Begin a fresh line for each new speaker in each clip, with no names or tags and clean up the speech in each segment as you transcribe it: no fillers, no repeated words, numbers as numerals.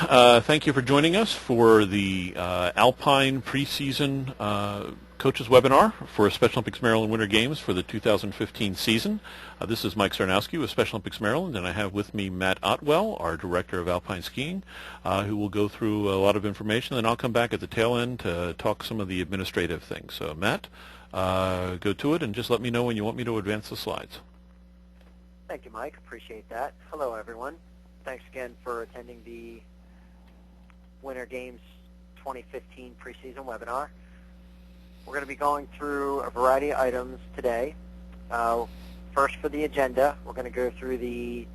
Thank you for joining us for the Alpine preseason coaches webinar for Special Olympics Maryland Winter Games for the 2015 season. This is Mike Sarnowski with Special Olympics Maryland, and I have with me Matt Otwell, our Director of Alpine Skiing, who will go through a lot of information. Then I'll come back at the tail end to talk some of the administrative things. So Matt, go to it and just let me know when you want me to advance the slides.
Thank you, Mike. Appreciate that. Hello, everyone. Thanks again for attending the Winter Games 2015 preseason webinar. We're going to be going through a variety of items today. First, for the agenda, we're going to go through the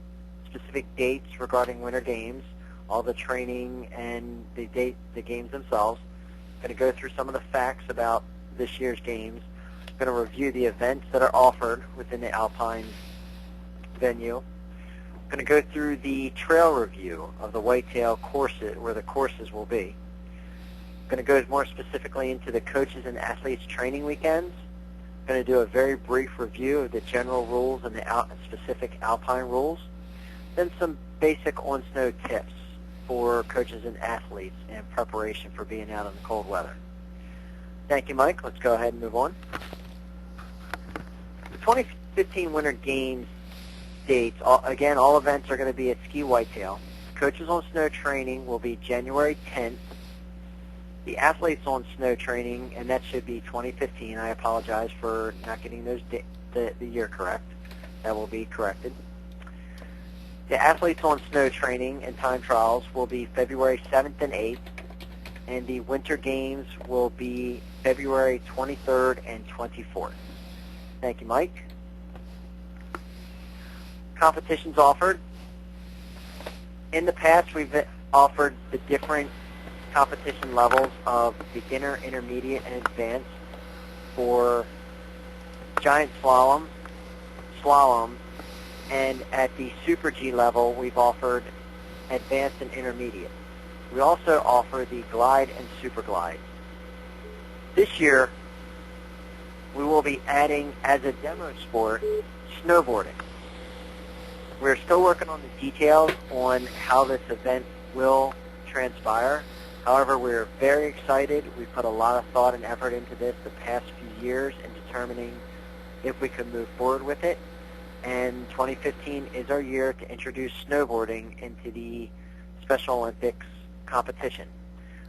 specific dates regarding Winter Games, all the training and the games themselves. We're going to go through some of the facts about this year's games. We're going to review the events that are offered within the Alpine venue. We're going to go through the trail review of the whitetail courses, where the courses will be. We're going to go more specifically into the coaches and athletes training weekends. We're going to do a very brief review of the general rules and the specific Alpine rules. Then some basic on-snow tips for coaches and athletes in preparation for being out in the cold weather. Thank you, Mike. Let's go ahead and move on. The 2015 Winter Games dates, again, all events are going to be at Ski Whitetail. Coaches on snow training will be January 10th. The athletes on snow training, and that should be 2015. I apologize for not getting those the year correct. That will be corrected. The athletes on snow training and time trials will be February 7th and 8th, and the Winter Games will be February 23rd and 24th. Thank you, Mike. Competitions offered. In the past, we've offered the different competition levels of beginner, intermediate, and advanced for giant slalom, and at the Super G level, we've offered advanced and intermediate. We also offer the glide and super glide. This year, we will be adding, as a demo sport, snowboarding. We're still working on the details on how this event will transpire. However, we're very excited. We put a lot of thought and effort into this the past few years in determining if we could move forward with it. And 2015 is our year to introduce snowboarding into the Special Olympics competition.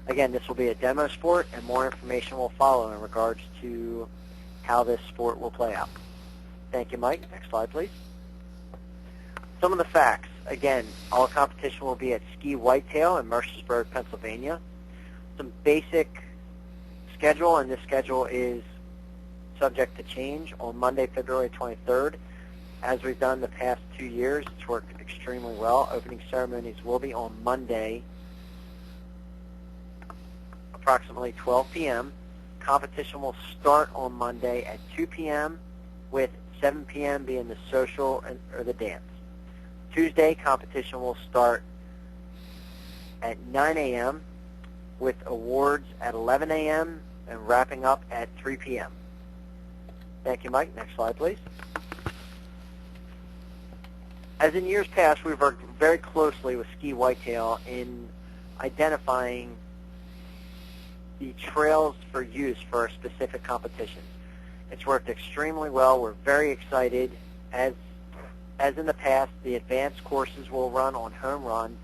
Again, this will be a demo sport, and more information will follow in regards to how this sport will play out. Thank you, Mike. Next slide, please. Some of the facts. Again, all competition will be at Ski Whitetail in Mercersburg, Pennsylvania. Some basic schedule, and this schedule is subject to change on Monday, February 23rd. As we've done the past 2 years, it's worked extremely well. Opening ceremonies will be on Monday, approximately 12 p.m. Competition will start on Monday at 2 p.m. with 7 p.m. being the social or the dance. Tuesday, competition will start at 9 a.m. with awards at 11 a.m. and wrapping up at 3 p.m. Thank you, Mike. Next slide, please. As in years past, we've worked very closely with Ski Whitetail in identifying the trails for use for our specific competitions. It's worked extremely well. We're very excited. As in the past, the advanced courses will run on home run.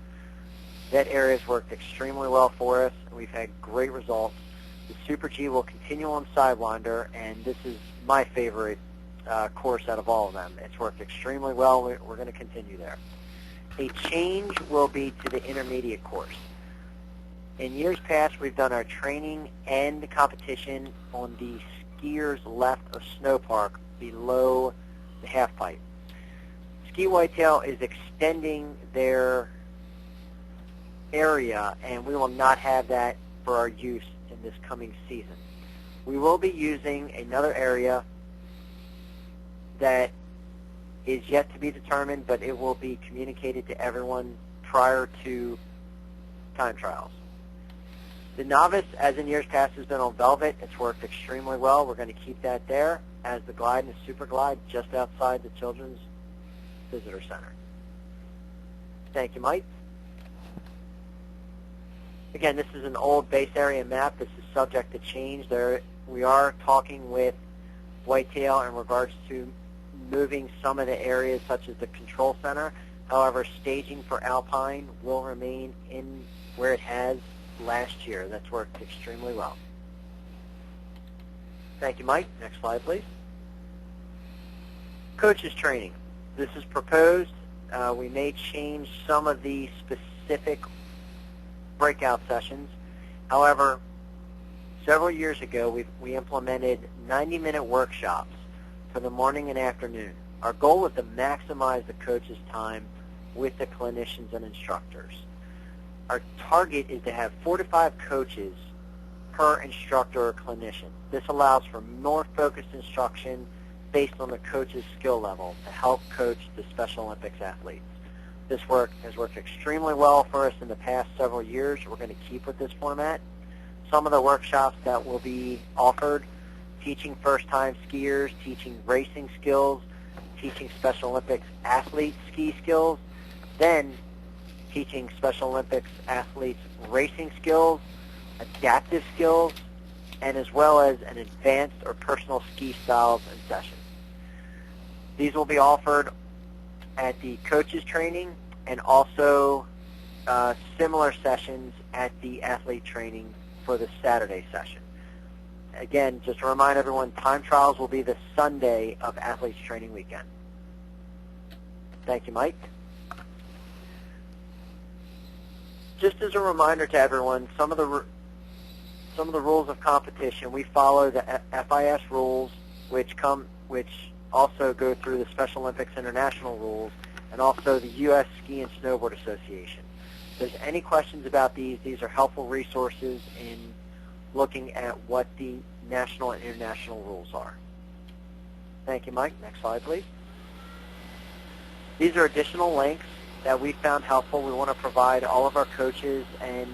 That area has worked extremely well for us, and we've had great results. The Super G will continue on Sidewinder, and this is my favorite course out of all of them. It's worked extremely well. We're going to continue there. A change will be to the intermediate course. In years past, we've done our training and the competition on the skiers left of Snow Park below the half pipe. Ski Whitetail is extending their area, and we will not have that for our use in this coming season. We will be using another area that is yet to be determined, but it will be communicated to everyone prior to time trials. The novice, as in years past, has been on velvet. It's worked extremely well. We're going to keep that there, as the glide and the super glide just outside the Children's Visitor Center. Thank you, Mike. Again, this is an old base area map. This is subject to change. We are talking with Whitetail in regards to moving some of the areas such as the control center. However, staging for Alpine will remain in where it has last year. That's worked extremely well. Thank you, Mike. Next slide, please. Coaches training. This is proposed. We may change some of the specific breakout sessions. However, several years ago, we implemented 90-minute workshops for the morning and afternoon. Our goal was to maximize the coach's time with the clinicians and instructors. Our target is to have 4 to 5 coaches per instructor or clinician. This allows for more focused instruction based on the coach's skill level to help coach the Special Olympics athletes. This has worked extremely well for us in the past several years. We're going to keep with this format. Some of the workshops that will be offered: teaching first-time skiers, teaching racing skills, teaching Special Olympics athlete ski skills, then teaching Special Olympics athletes racing skills, adaptive skills, and as well as an advanced or personal ski styles and sessions. These will be offered at the coaches training and also similar sessions at the athlete training for the Saturday session. Again, just to remind everyone, time trials will be the Sunday of athletes training weekend. Thank you, Mike. Just as a reminder to everyone, some of the rules of competition, we follow the FIS rules, which also go through the Special Olympics International rules, and also the U.S. Ski and Snowboard Association. If there's any questions about these are helpful resources in looking at what the national and international rules are. Thank you, Mike. Next slide, please. These are additional links that we found helpful. We want to provide all of our coaches and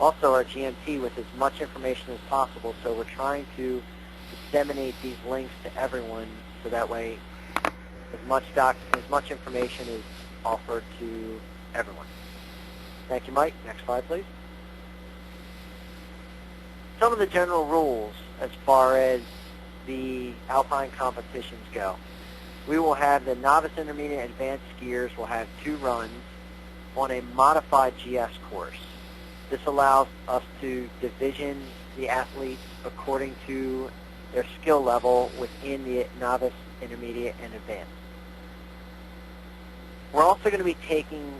also our GMT with as much information as possible, so we're trying to disseminate these links to everyone so that way as much information is offered to everyone. Thank you, Mike. Next slide, please. Some of the general rules as far as the Alpine competitions go. We will have the novice, intermediate, and advanced skiers will have 2 runs on a modified GS course. This allows us to division the athletes according to their skill level within the novice, intermediate, and advanced. We're also going to be taking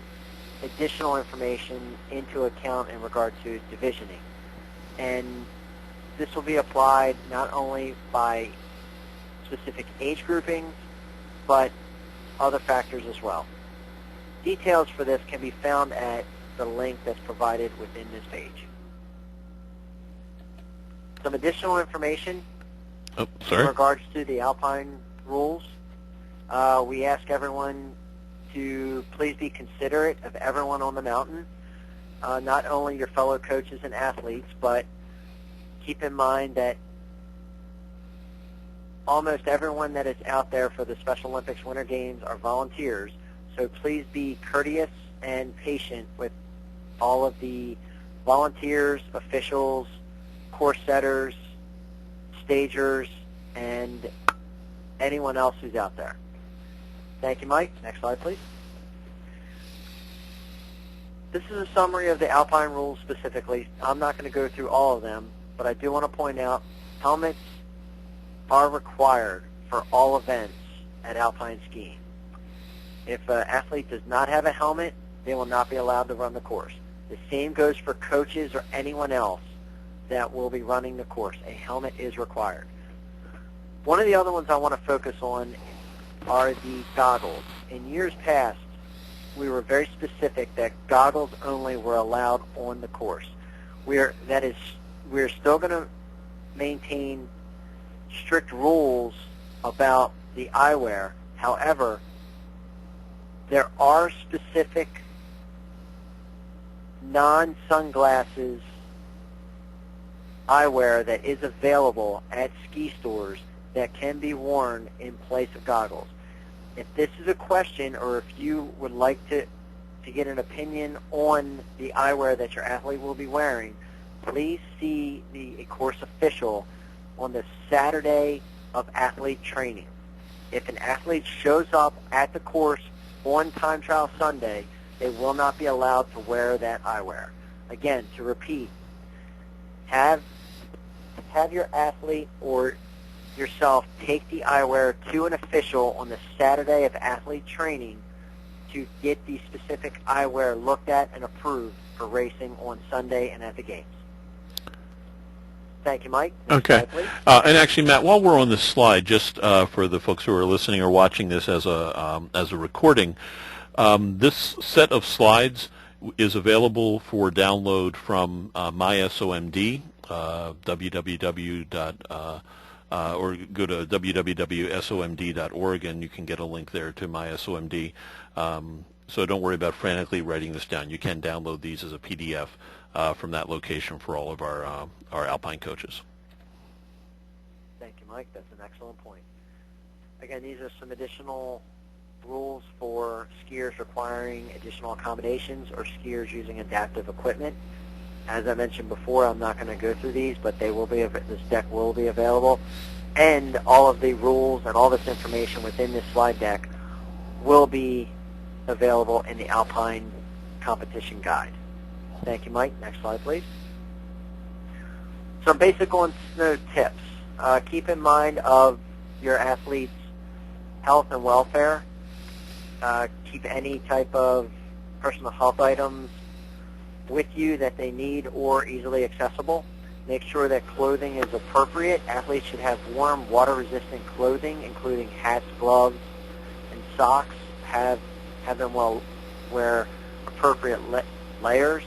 additional information into account in regard to divisioning. And this will be applied not only by specific age groupings, but other factors as well. Details for this can be found at the link that's provided within this page. Some additional information in regards to the Alpine rules. We ask everyone to please be considerate of everyone on the mountain, not only your fellow coaches and athletes, but keep in mind that almost everyone that is out there for the Special Olympics Winter Games are volunteers, so please be courteous and patient with all of the volunteers, officials, course setters, stagers, and anyone else who's out there. Thank you, Mike. Next slide, please. This is a summary of the Alpine rules specifically. I'm not going to go through all of them, but I do want to point out helmets are required for all events at Alpine skiing. If an athlete does not have a helmet, they will not be allowed to run the course. The same goes for coaches or anyone else that will be running the course. A helmet is required. One of the other ones I want to focus on are the goggles. In years past, we were very specific that goggles only were allowed on the course. We're still going to maintain strict rules about the eyewear. However, there are specific non-sunglasses eyewear that is available at ski stores that can be worn in place of goggles. If this is a question, or if you would like to to get an opinion on the eyewear that your athlete will be wearing, please see the course official on the Saturday of athlete training. If an athlete shows up at the course on time trial Sunday, they will not be allowed to wear that eyewear. Again, to repeat, have your athlete or yourself take the eyewear to an official on the Saturday of athlete training to get the specific eyewear looked at and approved for racing on Sunday and at the games. Thank you, Mike. Next
Okay.
slide, please.
And actually, Matt, while we're on this slide, just for the folks who are listening or watching this as a recording, this set of slides is available for download from MySOMD, or go to www.somd.org, and you can get a link there to MySOMD. So don't worry about frantically writing this down. You can download these as a PDF from that location for all of our Alpine coaches.
Thank you, Mike. That's an excellent point. Again, these are some additional rules for skiers requiring additional accommodations or skiers using adaptive equipment. As I mentioned before, I'm not going to go through these, but they will be. This deck will be available, and all of the rules and all this information within this slide deck will be available in the Alpine competition guide. Thank you, Mike. Next slide, please. Some basic on snow tips. Keep in mind of your athlete's health and welfare. Keep any type of personal health items with you that they need or easily accessible. Make sure that clothing is appropriate. Athletes should have warm, water-resistant clothing, including hats, gloves, and socks. Have them wear appropriate layers.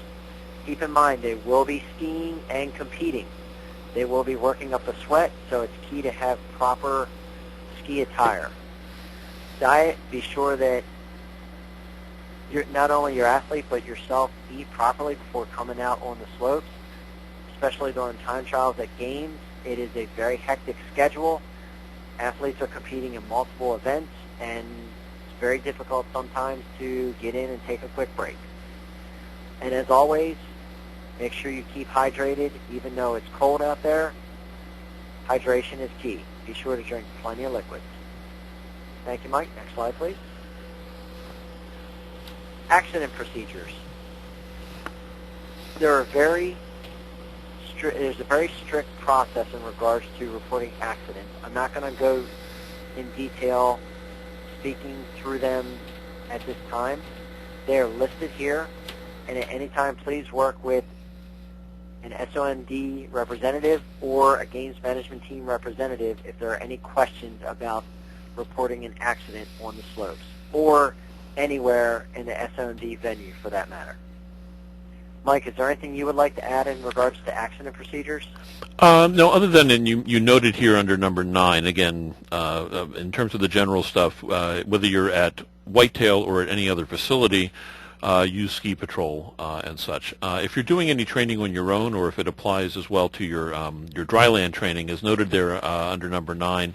Keep in mind they will be skiing and competing. They will be working up a sweat, so it's key to have proper ski attire. Diet, be sure that not only your athlete but yourself eat properly before coming out on the slopes, especially during time trials at games. It is a very hectic schedule. Athletes are competing in multiple events, and it's very difficult sometimes to get in and take a quick break. And as always, make sure you keep hydrated even though it's cold out there. Hydration is key. Be sure to drink plenty of liquids. Thank you, Mike. Next slide, please. Accident procedures. There's a very strict process in regards to reporting accidents. I'm not going to go in detail speaking through them at this time. They are listed here, and at any time, please work with an SOMD representative or a games management team representative if there are any questions about reporting an accident on the slopes or anywhere in the SOMD venue for that matter. Mike, is there anything you would like to add in regards to accident procedures?
No, other than, and you noted here under number 9, again, in terms of the general stuff, whether you're at Whitetail or at any other facility, use ski patrol and such. If you're doing any training on your own, or if it applies as well to your dryland training, as noted there under number 9,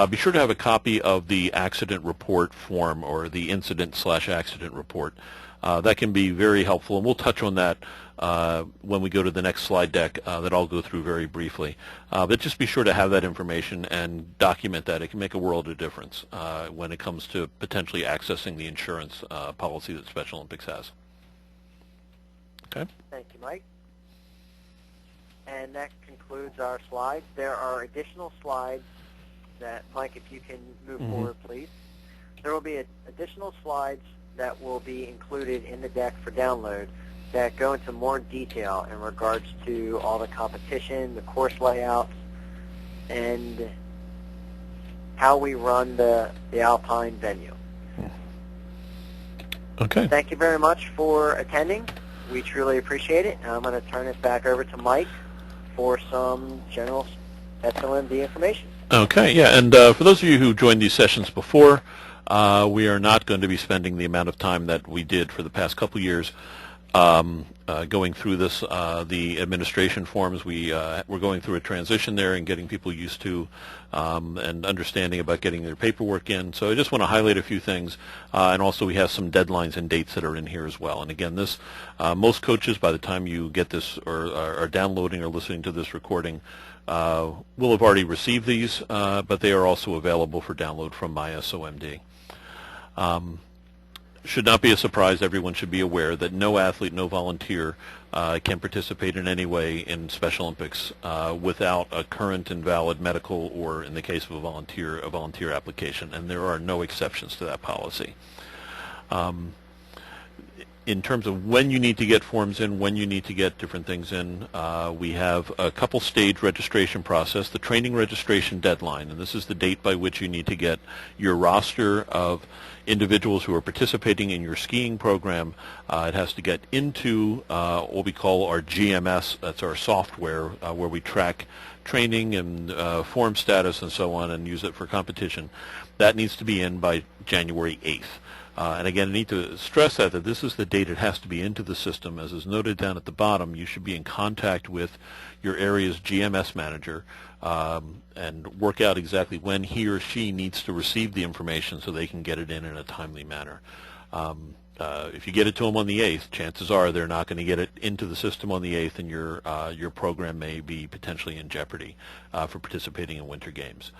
be sure to have a copy of the accident report form or the incident/accident report. That can be very helpful, and we'll touch on that when we go to the next slide deck that I'll go through very briefly. But just be sure to have that information and document that. It can make a world of difference when it comes to potentially accessing the insurance policy that Special Olympics has. Okay.
Thank you, Mike. And that concludes our slides. There are additional slides that, Mike, if you can move forward, please. There will be additional slides that will be included in the deck for download that go into more detail in regards to all the competition, the course layouts, and how we run the Alpine venue.
Okay.
Thank you very much for attending. We truly appreciate it. And I'm going to turn it back over to Mike for some general SOMD information.
Okay, yeah, and for those of you who joined these sessions before, we are not going to be spending the amount of time that we did for the past couple years going through this, the administration forms. We're going through a transition there and getting people used to and understanding about getting their paperwork in. So I just want to highlight a few things, and also we have some deadlines and dates that are in here as well. And again, this most coaches, by the time you get this or are downloading or listening to this recording, will have already received these, but they are also available for download from my SOMD. Should not be a surprise. Everyone should be aware that no athlete, no volunteer can participate in any way in Special Olympics without a current and valid medical, or in the case of a volunteer application, and there are no exceptions to that policy. In terms of when you need to get forms in, when you need to get different things in, we have a couple-stage registration process. The training registration deadline, and this is the date by which you need to get your roster of individuals who are participating in your skiing program. It has to get into what we call our GMS. That's our software where we track training and form status and so on and use it for competition. That needs to be in by January 8th. And again, I need to stress that this is the date it has to be into the system. As is noted down at the bottom, you should be in contact with your area's GMS manager and work out exactly when he or she needs to receive the information so they can get it in a timely manner. If you get it to them on the 8th, chances are they're not going to get it into the system on the 8th, and your program may be potentially in jeopardy for participating in Winter Games.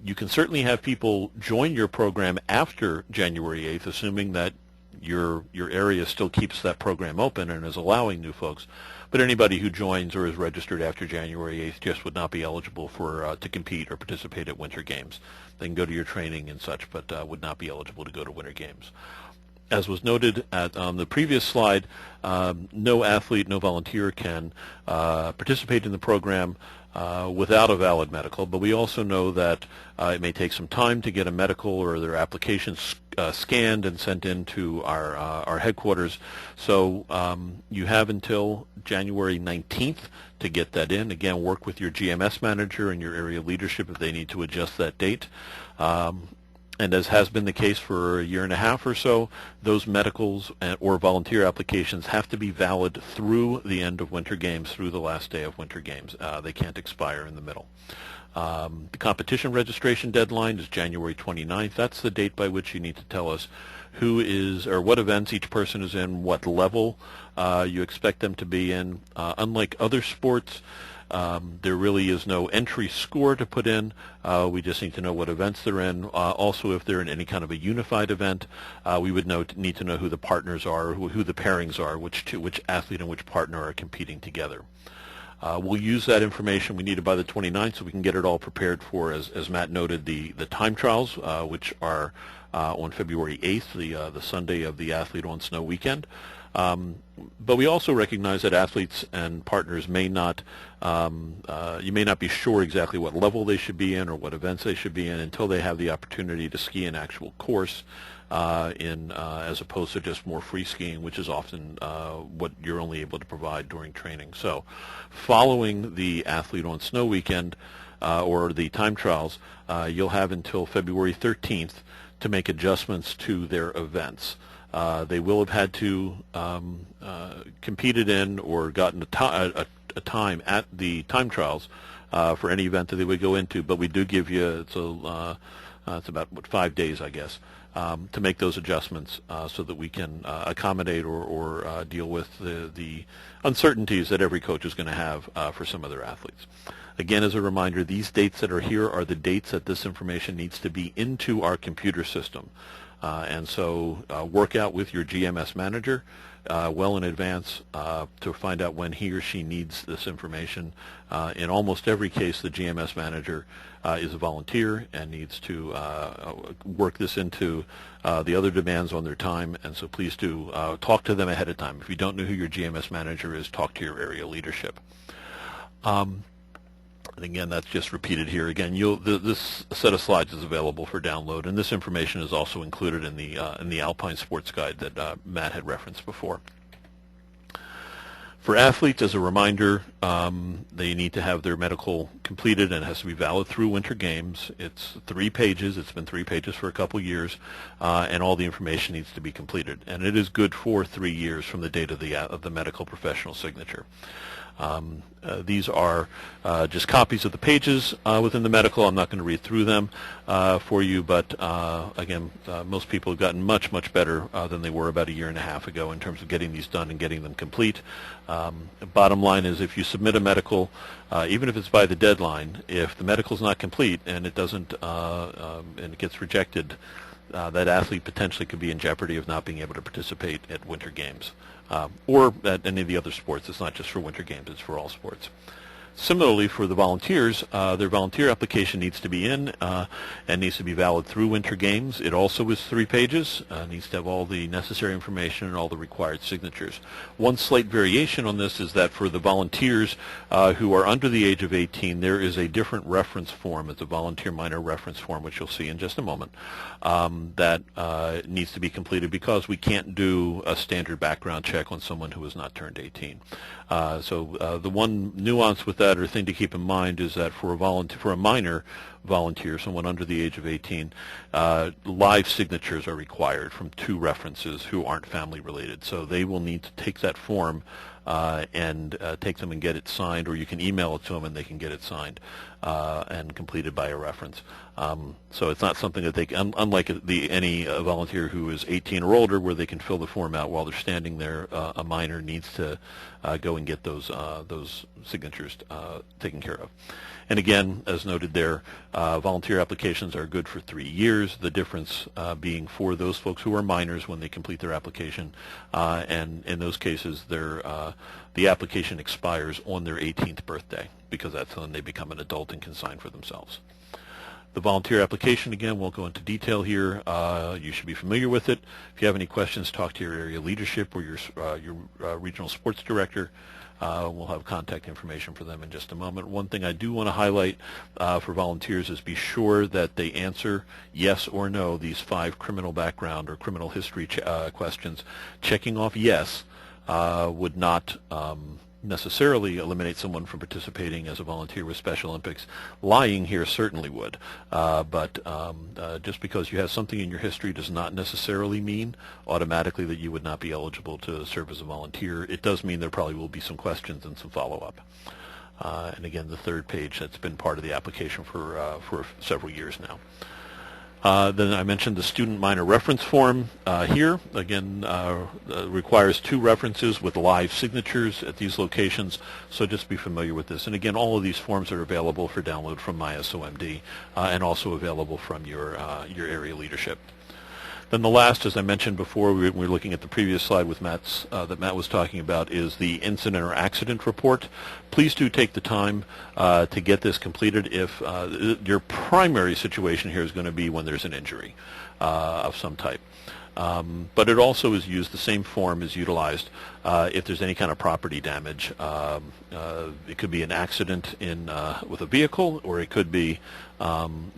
You can certainly have people join your program after January 8th, assuming that your area still keeps that program open and is allowing new folks. But anybody who joins or is registered after January 8th just would not be eligible for to compete or participate at Winter Games. They can go to your training and such, but would not be eligible to go to Winter Games. As was noted on the previous slide, no athlete, no volunteer can participate in the program without a valid medical, but we also know that it may take some time to get a medical or their application scanned and sent into our headquarters. So you have until January 19th to get that in. Again, work with your GMS manager and your area leadership if they need to adjust that date. And as has been the case for a year and a half or so, those medicals or volunteer applications have to be valid through the end of Winter Games, through the last day of Winter Games. They can't expire in the middle. The competition registration deadline is January 29th. That's the date by which you need to tell us who is or what events each person is in, what level you expect them to be in. Unlike other sports, there really is no entry score to put in. We just need to know what events they're in. Also, if they're in any kind of a unified event, we would need to know who the partners are, who the pairings are, which athlete and which partner are competing together. We'll use that information. We need it by the 29th so we can get it all prepared for, as Matt noted, the time trials, which are on February 8th, the Sunday of the Athlete on Snow weekend. But we also recognize that athletes and partners may not, you may not be sure exactly what level they should be in or what events they should be in until they have the opportunity to ski an actual course as opposed to just more free skiing, which is often what you're only able to provide during training. So following the Athlete on Snow weekend or the time trials, you'll have until February 13th to make adjustments to their events. They will have had to competed in or gotten a time at the time trials for any event that they would go into, but we do give you, it's about 5 days, I guess, to make those adjustments so that we can accommodate or deal with the uncertainties that every coach is going to have for some of their athletes. Again, as a reminder, these dates that are here are the dates that this information needs to be into our computer system. And so work out with your GMS manager well in advance to find out when he or she needs this information. In almost every case, the GMS manager is a volunteer and needs to work this into the other demands on their time. And so please do talk to them ahead of time. If you don't know who your GMS manager is, talk to your area leadership. And again, that's just repeated here. Again, this set of slides is available for download, and this information is also included in the Alpine Sports Guide that Matt had referenced before. For athletes, as a reminder, they need to have their medical completed, and it has to be valid through Winter Games. It's 3 pages. It's been 3 pages for a couple years, and all the information needs to be completed. And it is good for 3 years from the date of the medical professional signature. These are just copies of the pages within the medical. I'm not going to read through them for you, but again, most people have gotten much, much better than they were about a year and a half ago in terms of getting these done and getting them complete. Bottom line is, if you submit a medical, even if it's by the deadline, if the medical is not complete and it doesn't and it gets rejected, that athlete potentially could be in jeopardy of not being able to participate at Winter Games or at any of the other sports. It's not just for Winter Games, it's for all sports. Similarly, for the volunteers, their volunteer application needs to be in and needs to be valid through Winter Games. It also is 3 pages, needs to have all the necessary information and all the required signatures. One slight variation on this is that for the volunteers who are under the age of 18, there is a different reference form. It's a volunteer minor reference form, which you'll see in just a moment, that needs to be completed because we can't do a standard background check on someone who has not turned 18. So the one nuance with that or thing to keep in mind is that for a minor volunteer, someone under the age of 18, live signatures are required from 2 references who aren't family related. So they will need to take that form and take them and get it signed, or you can email it to them and they can get it signed and completed by a reference. So it's not something that they can, unlike any volunteer who is 18 or older, where they can fill the form out while they're standing there. A minor needs to go and get those signatures taken care of. And again, as noted there, volunteer applications are good for 3 years, the difference being for those folks who are minors when they complete their application, and in those cases the application expires on their 18th birthday, because that's when they become an adult and can sign for themselves. The volunteer application, again, won't go into detail here. You should be familiar with it. If you have any questions, talk to your area leadership or your regional sports director. We'll have contact information for them in just a moment. One thing I do want to highlight for volunteers is be sure that they answer yes or no these 5 criminal background or criminal history questions. Checking off yes would not necessarily eliminate someone from participating as a volunteer with Special Olympics. Lying here certainly would, but just because you have something in your history does not necessarily mean automatically that you would not be eligible to serve as a volunteer. It does mean there probably will be some questions and some follow-up. And again, the 3rd page, that's been part of the application for several years now. Then I mentioned the student minor reference form here. Again, requires 2 references with live signatures at these locations, so just be familiar with this. And again, all of these forms are available for download from my SOMD and also available from your area leadership. Then the last, as I mentioned before, we were looking at the previous slide with that Matt was talking about, is the incident or accident report. Please do take the time to get this completed if your primary situation here is going to be when there's an injury of some type. But it also is used, the same form is utilized if there's any kind of property damage. It could be an accident with a vehicle, or it could be some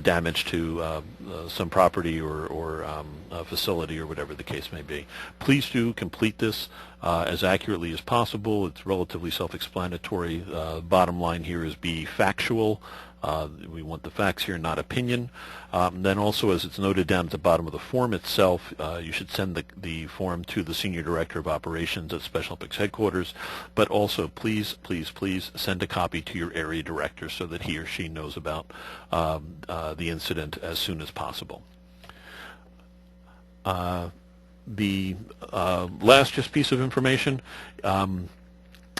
damage to some property or a facility or whatever the case may be. Please do complete this as accurately as possible. It's relatively self-explanatory. Bottom line here is be factual. We want the facts here, not opinion. Then also, as it's noted down at the bottom of the form itself, you should send the form to the Senior Director of Operations at Special Olympics headquarters, but also please, please, please send a copy to your area director so that he or she knows about the incident as soon as possible. The last just piece of information,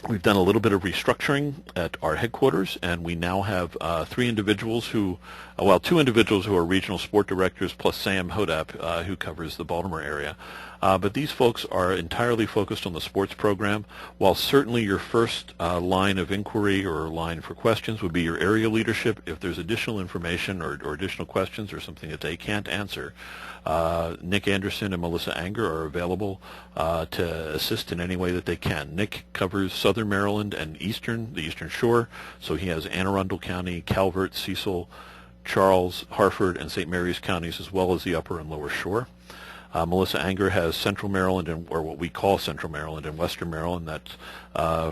we've done a little bit of restructuring at our headquarters, and we now have 2 individuals who are regional sport directors, plus Sam Hodap, who covers the Baltimore area. But these folks are entirely focused on the sports program, while certainly your first line of inquiry or line for questions would be your area leadership. If there's additional information or additional questions or something that they can't answer, Nick Anderson and Melissa Anger are available to assist in any way that they can. Nick covers Southern Maryland and the Eastern Shore, so he has Anne Arundel County, Calvert, Cecil, Charles, Harford, and St. Mary's counties, as well as the Upper and Lower Shore. Melissa Anger has Central Maryland, or what we call Central Maryland and Western Maryland. That's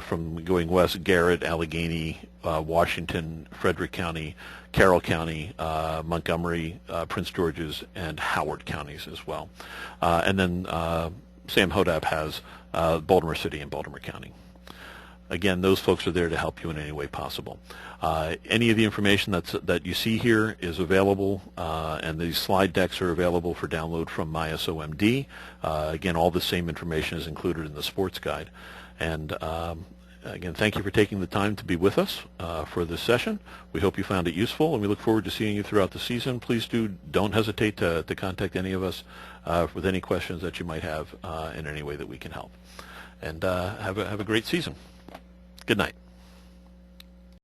from going west, Garrett, Allegheny, Washington, Frederick County, Carroll County, Montgomery, Prince George's, and Howard counties as well. And then Sam Hodab has Baltimore City and Baltimore County. Again, those folks are there to help you in any way possible. Any of the information that you see here is available, and these slide decks are available for download from my SOMD. Again, all the same information is included in the sports guide. And again, thank you for taking the time to be with us for this session. We hope you found it useful, and we look forward to seeing you throughout the season. Please don't hesitate to contact any of us with any questions that you might have in any way that we can help. And have a great season. Good night.